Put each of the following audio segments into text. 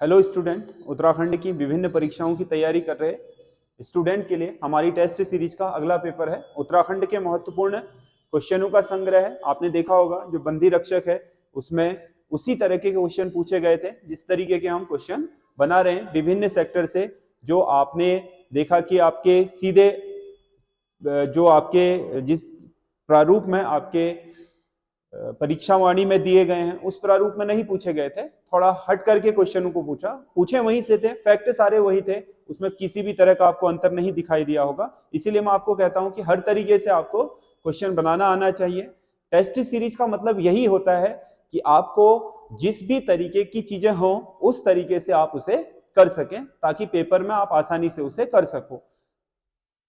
Hello student, Uttarakhand की विभिन्न परीक्षाओं की तैयारी कर रहे स्टूडेंट के लिए हमारी टेस्ट सीरीज का अगला पेपर है। उत्तराखंड के महत्वपूर्ण क्वेश्चनों का संग्रह है। आपने देखा होगा जो बंदी रक्षक है उसमें उसी तरह के क्वेश्चन पूछे गए थे जिस तरीके के हम क्वेश्चन बना रहे हैं विभिन्न सेक्टर से। जो आपने देखा कि आपके सीधे जो आपके जिस प्रारूप में आपके परीक्षावाणी में दिए गए हैं उस प्रारूप में नहीं पूछे गए थे, थोड़ा हट करके क्वेश्चनों को पूछे वहीं से थे, फैक्ट सारे वही थे, उसमें किसी भी तरह का आपको अंतर नहीं दिखाई दिया होगा। इसीलिए मैं आपको कहता हूं कि हर तरीके से आपको क्वेश्चन बनाना आना चाहिए। टेस्ट सीरीज का मतलब यही होता है कि आपको जिस भी तरीके की चीजें हों उस तरीके से आप उसे कर सकें ताकि पेपर में आप आसानी से उसे कर सको।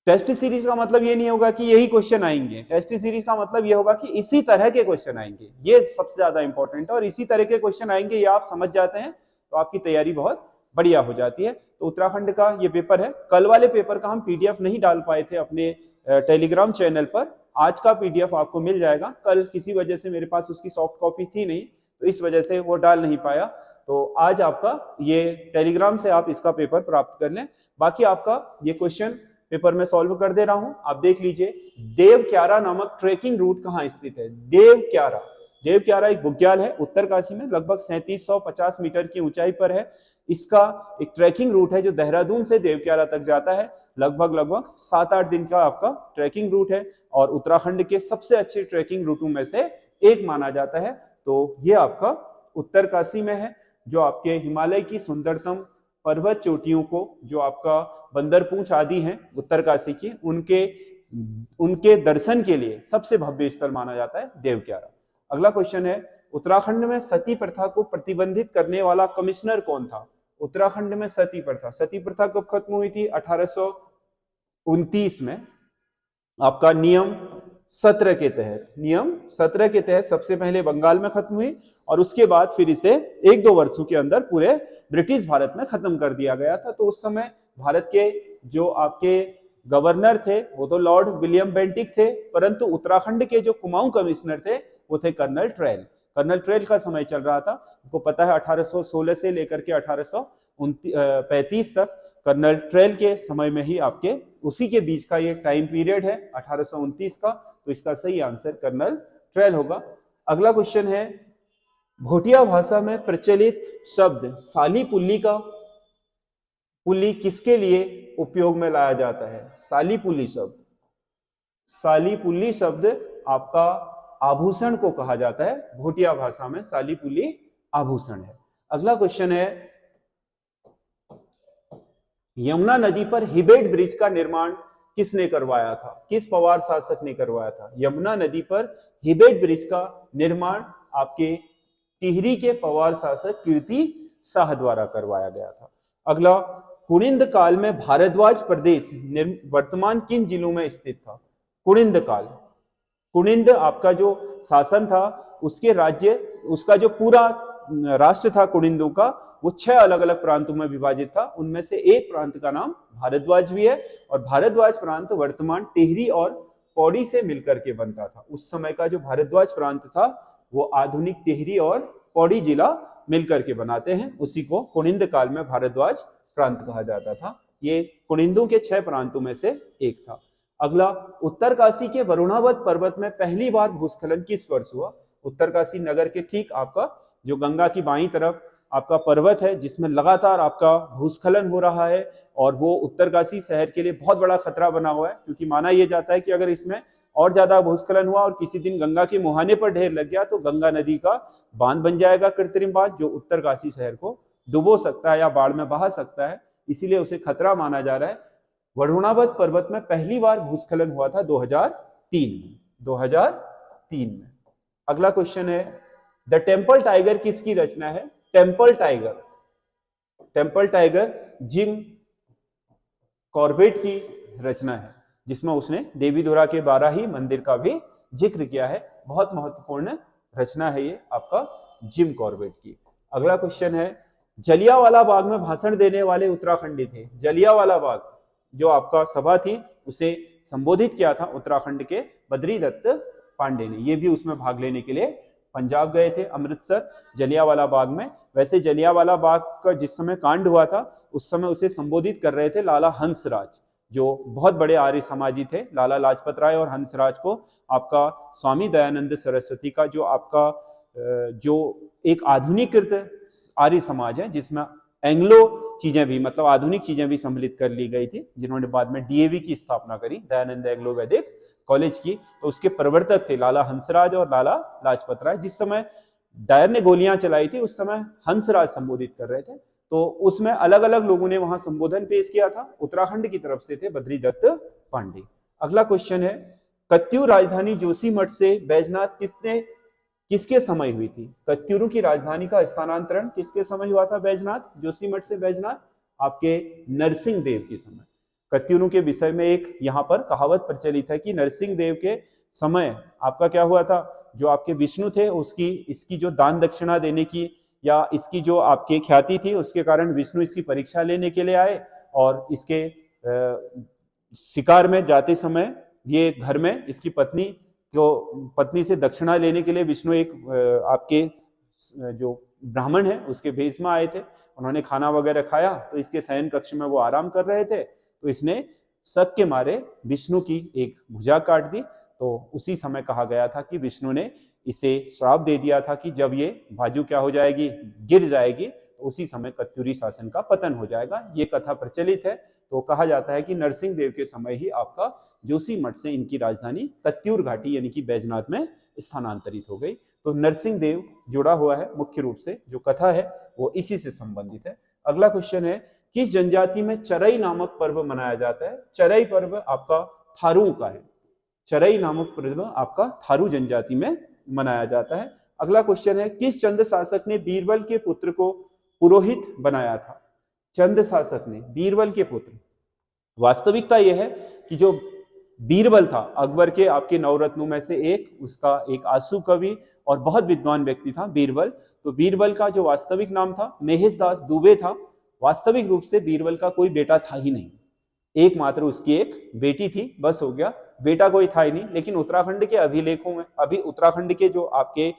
टेस्ट सीरीज का मतलब ये नहीं होगा कि यही क्वेश्चन आएंगे, टेस्ट सीरीज का मतलब ये होगा कि इसी तरह के क्वेश्चन आएंगे, ये सबसे ज्यादा इंपॉर्टेंट है। और इसी तरह के क्वेश्चन आएंगे ये आप समझ जाते हैं तो आपकी तैयारी बहुत बढ़िया हो जाती है। तो उत्तराखंड का ये पेपर है। कल वाले पेपर का हम पीडीएफ नहीं डाल पाए थे अपने टेलीग्राम चैनल पर, आज का पीडीएफ आपको मिल जाएगा। कल किसी वजह से मेरे पास उसकी सॉफ्ट कॉपी थी नहीं तो इस वजह से वो डाल नहीं पाया, तो आज आपका ये टेलीग्राम से आप इसका पेपर प्राप्त कर लें। बाकी आपका ये क्वेश्चन पेपर में सॉल्व कर दे रहा हूं, आप देख लीजिए। देवक्यारा नामक ट्रेकिंग रूट कहां स्थित है? देवक्यारा, देवक्यारा एक बुग्याल है उत्तरकाशी में, लगभग 3750 मीटर की ऊंचाई पर है। इसका एक ट्रैकिंग रूट है जो देहरादून से देवक्यारा तक जाता है। लगभग 7-8 दिन का आपका ट्रैकिंग रूट है और उत्तराखंड के सबसे अच्छे ट्रैकिंग रूटों में से एक माना जाता है। तो ये आपका उत्तरकाशी में है, जो आपके हिमालय की सुंदरतम पर्वत चोटियों को, जो आपका बंदरपूंछ आदि हैं उत्तरकाशी की, उनके दर्शन के लिए सबसे भव्य स्थल माना जाता है देवक्यारा। अगला क्वेश्चन है, उत्तराखंड में सती प्रथा को प्रतिबंधित करने वाला कमिश्नर कौन था? उत्तराखंड में सती प्रथा कब खत्म हुई थी? 1829 में आपका नियम 17 के तहत सबसे पहले बंगाल में खत्म हुई और उसके बाद फिर इसे 1-2 वर्षों के अंदर पूरे ब्रिटिश भारत में खत्म कर दिया गया था। तो उस समय भारत के जो आपके गवर्नर थे वो तो लॉर्ड विलियम बेंटिक थे, परंतु उत्तराखंड के जो कुमाऊं कमिश्नर थे वो थे कर्नल ट्रेल का समय चल रहा था। आपको पता है 1816 से लेकर के 1835 तक कर्नल ट्रेल के समय में ही आपके उसी के बीच का ये टाइम पीरियड है 1829 का, तो इसका सही आंसर कर्नल ट्रेल होगा। अगला क्वेश्चन है, भोटिया भाषा में प्रचलित शब्द साली पुल्ली किसके लिए उपयोग में लाया जाता है? साली पुल्ली शब्द आपका आभूषण को कहा जाता है, भोटिया भाषा में साली पुल्ली आभूषण है। अगला क्वेश्चन है, यमुना नदी पर हिबेट ब्रिज का निर्माण किसने करवाया था? किस पवार शासक ने करवाया था? यमुना नदी पर हिबेट ब्रिज का निर्माण आपके टिहरी के पवार शासक कीर्ति शाह द्वारा करवाया गया था। अगला, कुनिंद काल में भारद्वाज प्रदेश वर्तमान किन जिलों में स्थित था? कुनिंद आपका जो शासन था उसका जो पूरा राष्ट्र था कुनिंदों का, वो 6 अलग अलग प्रांतों में विभाजित था। उनमें से एक प्रांत का नाम भारद्वाज भी है और भारद्वाज प्रांत वर्तमान टिहरी और पौड़ी से मिलकर के बनता था। उस समय का जो भारद्वाज प्रांत था वो आधुनिक टिहरी और पौड़ी जिला मिलकर के बनाते हैं, उसी को कुनिंद काल में भारद्वाज प्रांत कहा जाता था। ये कुनिंदों के 6 प्रांतों में से एक था। अगला, उत्तरकाशी के वरुणावत पर्वत में पहली बार भूस्खलन किस वर्ष हुआ? उत्तरकाशी नगर के ठीक आपका जो गंगा की बाईं तरफ आपका पर्वत है जिसमें लगातार आपका भूस्खलन हो रहा है और वो उत्तरकाशी शहर के लिए बहुत बड़ा खतरा बना हुआ है, क्योंकि माना यह जाता है कि अगर इसमें और ज्यादा भूस्खलन हुआ और किसी दिन गंगा के मुहाने पर ढेर लग गया तो गंगा नदी का बांध बन जाएगा, कृत्रिम बांध, जो उत्तरकाशी शहर को डुबो सकता है या बाढ़ में बहा सकता है, इसीलिए उसे खतरा माना जा रहा है। वरुणावत पर्वत में पहली बार भूस्खलन हुआ था 2003 में। अगला क्वेश्चन है, द टेम्पल टाइगर किसकी रचना है? टेम्पल टाइगर जिम कॉर्बेट की रचना है, जिसमें उसने देवीधुरा के बाराही मंदिर का भी जिक्र किया है। बहुत महत्वपूर्ण रचना है ये आपका जिम कॉर्बेट की। अगला क्वेश्चन है, जलियांवाला बाग में भाषण देने वाले उत्तराखंडी थे। जलियांवाला बाग जो आपका सभा थी उसे संबोधित किया था उत्तराखंड के बद्री दत्त पांडे ने, ये भी उसमें भाग लेने के लिए पंजाब गए थे, अमृतसर, जलियांवाला बाग में। वैसे जलियांवाला बाग का जिस समय कांड हुआ था उस समय उसे संबोधित कर रहे थे लाला हंसराज, जो बहुत बड़े आर्य समाजी थे। लाला लाजपत राय और हंसराज को आपका स्वामी दयानंद सरस्वती का जो आपका जो एक आधुनिकृत आर्य समाज है जिसमें एंग्लो चीजें भी, मतलब आधुनिक चीजें भी सम्मिलित कर ली गई थी, जिन्होंने बाद में डीएवी की स्थापना करी, दयानंद एंग्लो वैदिक कॉलेज की, तो उसके प्रवर्तक थे लाला हंसराज और लाला लाजपत राय। जिस समय डायर ने गोलियां चलाई थी उस समय हंसराज संबोधित कर रहे थे, तो उसमें अलग अलग लोगों ने वहां संबोधन पेश किया था। उत्तराखंड की तरफ से थे बद्री दत्त पांडे। अगला क्वेश्चन है, कत्यूर राजधानी जोशीमठ से बैजनाथ किसके समय हुई थी? कत्यूरों की राजधानी का स्थानांतरण किसके समय हुआ था? बैजनाथ, जोशीमठ से बैजनाथ, आपके नरसिंह देव के समय। कत्यूरों के विषय में एक यहाँ पर कहावत प्रचलित है कि नरसिंह देव के समय आपका क्या हुआ था, जो आपके विष्णु थे उसकी इसकी जो दान दक्षिणा देने की या इसकी जो आपके ख्याति थी उसके कारण विष्णु इसकी परीक्षा लेने के लिए आए, और इसके शिकार में जाते समय ये घर में इसकी पत्नी से दक्षिणा लेने के लिए विष्णु एक आपके जो ब्राह्मण है उसके भेष में आए थे। उन्होंने खाना वगैरह खाया तो इसके शयन कक्ष में वो आराम कर रहे थे, तो इसने शक के मारे विष्णु की एक भुजा काट दी। तो उसी समय कहा गया था कि विष्णु ने इसे श्राप दे दिया था कि जब ये बाजू क्या हो जाएगी, गिर जाएगी, तो उसी समय कत्यूरी शासन का पतन हो जाएगा। ये कथा प्रचलित है। तो कहा जाता है कि नरसिंह देव के समय ही आपका जोशीमठ से इनकी राजधानी कत्यूर घाटी यानी कि बैजनाथ में स्थानांतरित हो गई। तो नरसिंह देव जुड़ा हुआ है, मुख्य रूप से जो कथा है वो इसी से संबंधित है। अगला क्वेश्चन है, किस जनजाति में चरई नामक पर्व मनाया जाता है? चरई पर्व आपका थारू का है। चरई नामक पर्व आपका थारू जनजाति में मनाया जाता है। अगला क्वेश्चन है, किस चंद शासक ने बीरबल के पुत्र को पुरोहित बनाया था? चंद शासक ने बीरबल के पुत्र, वास्तविकता यह है कि जो बीरबल था अकबर के आपके नवरत्नों में से एक, उसका एक आंसू कवि और बहुत विद्वान व्यक्ति था बीरबल। तो बीरबल का जो वास्तविक नाम था महेश दास दुबे था। वास्तविक रूप से बीरबल का कोई बेटा था ही नहीं, एकमात्र उसकी एक बेटी थी, बस हो गया, बेटा कोई था ही नहीं। लेकिन उत्तराखंड के अभिलेखों में, अभी उत्तराखंड के जो आपके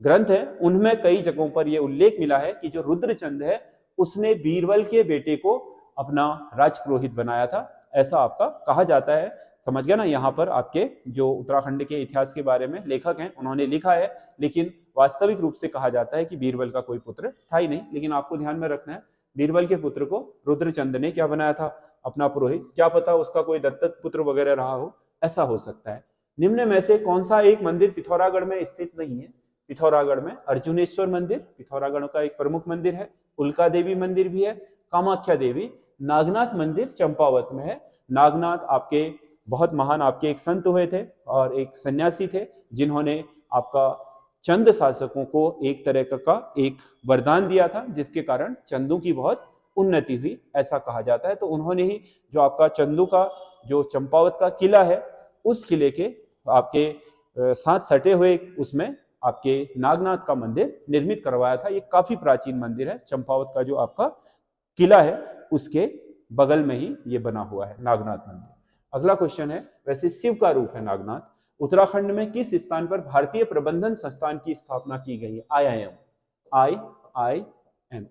ग्रंथ है उनमें कई जगहों पर यह उल्लेख मिला है कि जो रुद्रचंद है उसने बीरबल के बेटे को अपना राजपुरोहित बनाया था, ऐसा आपका कहा जाता है। समझ गया ना? यहाँ पर आपके जो उत्तराखंड के इतिहास के बारे में लेखक हैं उन्होंने लिखा है, लेकिन वास्तविक रूप से कहा जाता है कि बीरबल का कोई पुत्र था ही नहीं। लेकिन आपको ध्यान में रखना है, बीरबल के पुत्र को रुद्रचंद ने क्या बनाया था? अपना पुरोहित। क्या पता उसका कोई दत्तक पुत्र वगैरह रहा हो, ऐसा हो सकता है। निम्न में से कौन सा एक मंदिर पिथौरागढ़ में स्थित नहीं है? पिथौरागढ़ में अर्जुनेश्वर मंदिर पिथौरागढ़ का एक प्रमुख मंदिर है, उल्का देवी मंदिर भी है, कामाख्या देवी, नागनाथ मंदिर चंपावत में है। नागनाथ आपके बहुत महान आपके एक संत हुए थे और एक सन्यासी थे, जिन्होंने आपका चंद शासकों को एक तरह का एक वरदान दिया था, जिसके कारण चंदों की बहुत उन्नति हुई, ऐसा कहा जाता है। तो उन्होंने ही जो आपका चंदू का जो चंपावत का किला है, उस किले के आपके साथ सटे हुए उसमें आपके नागनाथ का मंदिर निर्मित करवाया था। ये काफी प्राचीन मंदिर है, चंपावत का जो आपका किला है उसके बगल में ही ये बना हुआ है नागनाथ मंदिर। अगला क्वेश्चन है, वैसे शिव का रूप है नागनाथ, उत्तराखंड में किस स्थान पर भारतीय प्रबंधन संस्थान की स्थापना की गई है? IIM,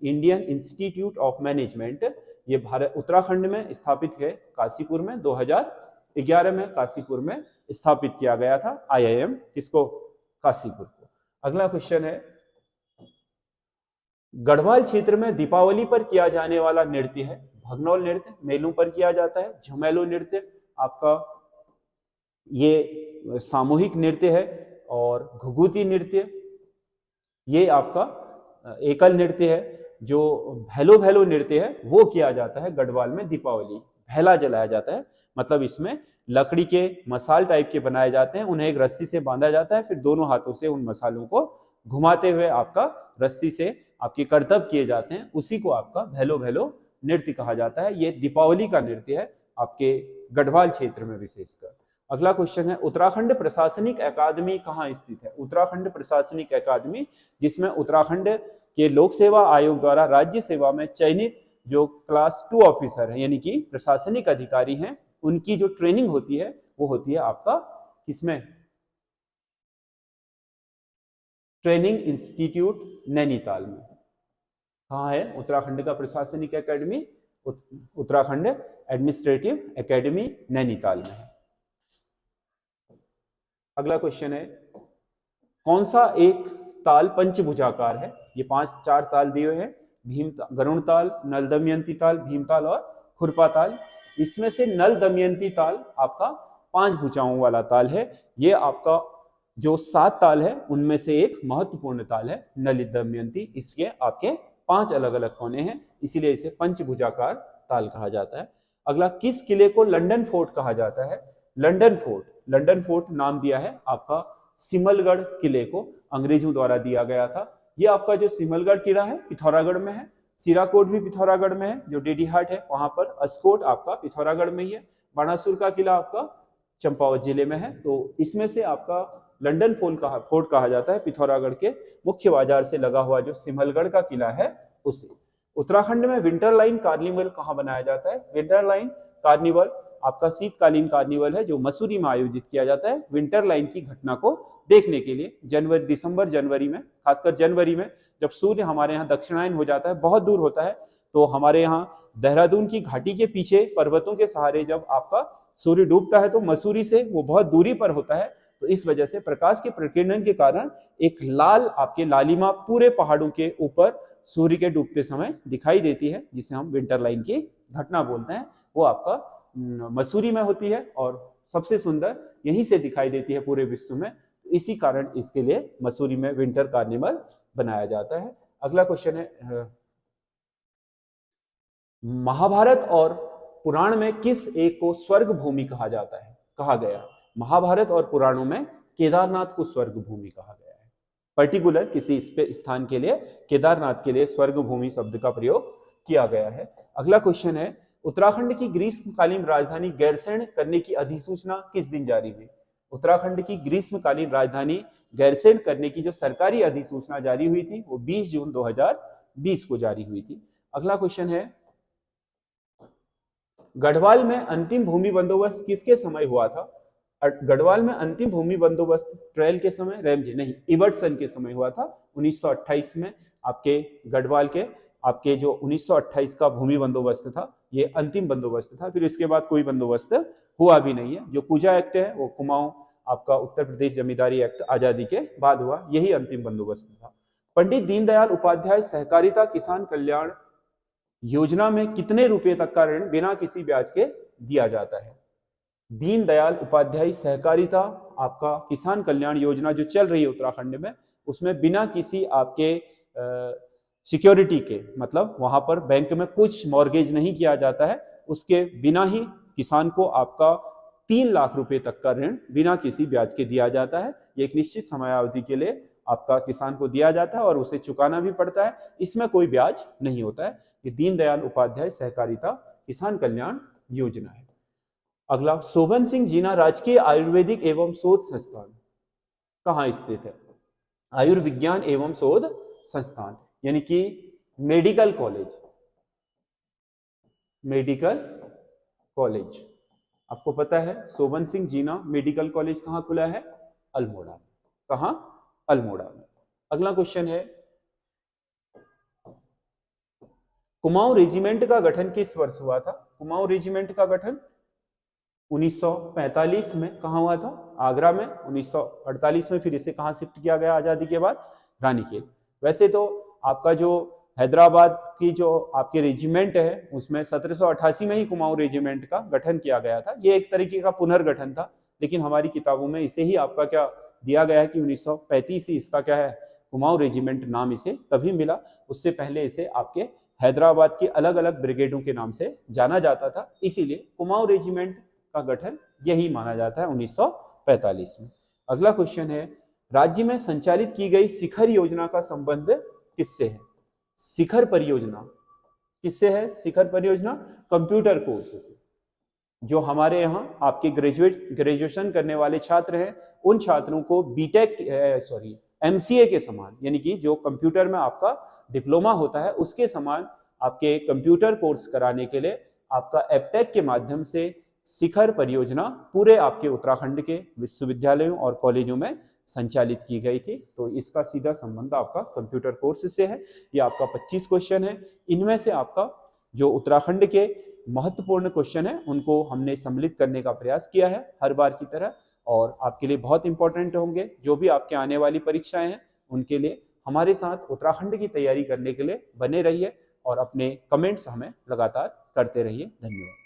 Indian institute of management, ये भारत उत्तराखंड में स्थापित है, काशीपुर में 2011 में काशीपुर में स्थापित किया गया था IIM, किसको? काशीपुर को। अगला क्वेश्चन है, गढ़वाल क्षेत्र में दीपावली पर किया जाने वाला नृत्य है भगनौल नृत्य, मेलों पर किया जाता है झुमेलो नृत्य आपका, ये सामूहिक नृत्य है, और घुघुती नृत्य ये आपका एकल नृत्य है। जो भैलो भैलो नृत्य है वो किया जाता है गढ़वाल में दीपावली, भैला जलाया जाता है, मतलब इसमें लकड़ी के मसाल टाइप के बनाए जाते हैं, उन्हें एक रस्सी से बांधा जाता है, फिर दोनों हाथों से उन मसालों को घुमाते हुए आपका रस्सी से आपके करतब किए जाते हैं, उसी को आपका भैलो भैलो नृत्य कहा जाता है। ये दीपावली का नृत्य है आपके गढ़वाल क्षेत्र में विशेषकर। अगला क्वेश्चन है, उत्तराखंड प्रशासनिक अकादमी कहाँ स्थित है? उत्तराखंड प्रशासनिक अकादमी, जिसमें उत्तराखंड के लोक सेवा आयोग द्वारा राज्य सेवा में चयनित जो क्लास 2 ऑफिसर हैं यानी कि प्रशासनिक अधिकारी हैं, उनकी जो ट्रेनिंग होती है वो होती है आपका किसमें? ट्रेनिंग इंस्टीट्यूट नैनीताल में। कहाँ है? उत्तराखंड का प्रशासनिक academy Uttarakhand administrative academy Nainital में है। अगला क्वेश्चन है, कौन सा एक ताल पंचभुजाकार है? ये 4 ताल दिए हुए हैं, गरुड़ ताल, नल दमयंती ताल, भीमताल और खुरपा ताल। इसमें से नल दमयंती ताल आपका 5 भुजाओं वाला ताल है। ये आपका जो 7 ताल है उनमें से एक महत्वपूर्ण ताल है नल दमयंती। इसके आपके 5 अलग अलग कोने हैं, इसीलिए इसे पंचभुजाकार ताल कहा जाता है। अगला, किस किले को लंदन फोर्ट कहा जाता है? लंदन फोर्ट नाम दिया है आपका सिमलगढ़ किले को, अंग्रेजों द्वारा दिया गया था। ये आपका जो सिमलगढ़ किला है पिथौरागढ़ में है, सिराकोट भी पिथौरागढ़ में है, जो डेडीहाट है वहां पर, अस्कोट आपका पिथौरागढ़ में ही है, बाणासुर का किला आपका चंपावत जिले में है। तो इसमें से आपका लंदन फोर्ट कहा जाता है पिथौरागढ़ के मुख्य बाजार से लगा हुआ जो सिमलगढ़ का किला है उसे। उत्तराखंड में विंटर लाइन कार्निवल कहाँ मनाया जाता है? विंटर लाइन कार्निवल आपका शीतकालीन कार्निवल है जो मसूरी में आयोजित किया जाता है विंटर लाइन की घटना को देखने के लिए। दिसंबर जनवरी में, खासकर जनवरी में जब सूर्य हमारे यहाँ दक्षिणायन हो जाता है, बहुत दूर होता है, तो हमारे यहाँ देहरादून की घाटी के पीछे पर्वतों के सहारे जब आपका सूर्य डूबता है तो मसूरी से वो बहुत दूरी पर होता है, तो इस वजह से प्रकाश के प्रकीर्णन के कारण एक लाल आपके लालिमा पूरे पहाड़ों के ऊपर सूर्य के डूबते समय दिखाई देती है, जिसे हम विंटर लाइन की घटना बोलते हैं। वो आपका मसूरी में होती है और सबसे सुंदर यहीं से दिखाई देती है पूरे विश्व में, इसी कारण इसके लिए मसूरी में विंटर कार्निवल बनाया जाता है। अगला क्वेश्चन है, महाभारत और पुराण में किस एक को स्वर्ग भूमि कहा जाता है? कहा गया महाभारत और पुराणों में केदारनाथ को स्वर्ग भूमि कहा गया है। पर्टिकुलर किसी स्थान के लिए, केदारनाथ के लिए स्वर्ग भूमि शब्द का प्रयोग किया गया है। अगला क्वेश्चन है, उत्तराखंड की ग्रीष्मकालीन राजधानी गैरसैंण करने की अधिसूचना किस दिन जारी हुई? उत्तराखंड की ग्रीष्मकालीन राजधानी गैरसैंण करने की जो सरकारी अधिसूचना जारी हुई थी वो 20 जून 2020 को जारी हुई थी। अगला क्वेश्चन है, गढ़वाल में अंतिम भूमि बंदोबस्त किसके समय हुआ था? गढ़वाल में अंतिम भूमि बंदोबस्त ट्रेल के समय, रैमजे नहीं, इबर्टसन के समय हुआ था 1928 में। आपके गढ़वाल के आपके जो 1928 का भूमि बंदोबस्त था ये अंतिम बंदोबस्त था, फिर इसके बाद कोई बंदोबस्त हुआ भी नहीं है। जो कुजा एक्ट है वो कुमाऊं आपका उत्तर प्रदेश जमींदारी एक्ट आजादी के बाद हुआ, यही अंतिम बंदोबस्त था। पंडित दीनदयाल उपाध्याय सहकारिता किसान कल्याण योजना में कितने रुपए तक का ऋण बिना किसी ब्याज के दिया जाता है? दीनदयाल उपाध्याय सहकारिता आपका किसान कल्याण योजना जो चल रही है उत्तराखंड में, उसमें बिना किसी आपके सिक्योरिटी के, मतलब वहां पर बैंक में कुछ मॉर्गेज नहीं किया जाता है, उसके बिना ही किसान को आपका 3 लाख रुपए तक का ऋण बिना किसी ब्याज के दिया जाता है। ये एक निश्चित समयावधि के लिए आपका किसान को दिया जाता है और उसे चुकाना भी पड़ता है, इसमें कोई ब्याज नहीं होता है। ये दीनदयाल उपाध्याय सहकारिता किसान कल्याण योजना है। अगला, शोभन सिंह जीना राजकीय आयुर्वेदिक एवं शोध संस्थान कहाँ स्थित है? आयुर्विज्ञान एवं शोध संस्थान यानी कि मेडिकल कॉलेज आपको पता है शोभन सिंह जीना मेडिकल कॉलेज कहाँ खुला है? अल्मोड़ा। कहाँ? अल्मोड़ा में। अगला क्वेश्चन है, कुमाऊं रेजिमेंट का गठन किस वर्ष हुआ था? कुमाऊं रेजिमेंट का गठन 1945 में कहाँ हुआ था? आगरा में। 1948 में फिर इसे कहाँ शिफ्ट किया गया आजादी के बाद? रानीखेत। वैसे तो आपका जो हैदराबाद की जो आपके रेजिमेंट है उसमें 1788 में ही कुमाऊं रेजिमेंट का गठन किया गया था। ये एक तरीके का पुनर्गठन था, लेकिन हमारी किताबों में इसे ही आपका क्या दिया गया है कि 1935 ही इसका क्या है, कुमाऊं रेजिमेंट नाम इसे तभी मिला। उससे पहले इसे आपके हैदराबाद के अलग अलग ब्रिगेडों के नाम से जाना जाता था, इसीलिए कुमाऊं रेजिमेंट का गठन यही माना जाता है 1945 में। अगला क्वेश्चन है, राज्य में संचालित की गई शिखर योजना का संबंध किससे है? शिखर परियोजना किससे है? शिखर परियोजना कंप्यूटर कोर्स से। जो हमारे यहाँ आपके ग्रेजुएशन करने वाले छात्र हैं उन छात्रों को बीटेक एमसीए के समान, यानी कि जो कंप्यूटर में आपका डिप्लोमा होता है उसके समान आपके कंप्यूटर कोर्स कराने के लिए आपका एपटेक के माध्यम से शिखर परियोजना पूरे आपके उत्तराखंड के विश्वविद्यालयों और कॉलेजों में संचालित की गई थी। तो इसका सीधा संबंध आपका कंप्यूटर कोर्स से है। ये आपका 25 क्वेश्चन है। इनमें से आपका जो उत्तराखंड के महत्वपूर्ण क्वेश्चन है उनको हमने सम्मिलित करने का प्रयास किया है हर बार की तरह, और आपके लिए बहुत इंपॉर्टेंट होंगे। जो भी आपके आने वाली परीक्षाएं हैं उनके लिए हमारे साथ उत्तराखंड की तैयारी करने के लिए बने रहिए और अपने कमेंट्स हमें लगातार करते रहिए। धन्यवाद।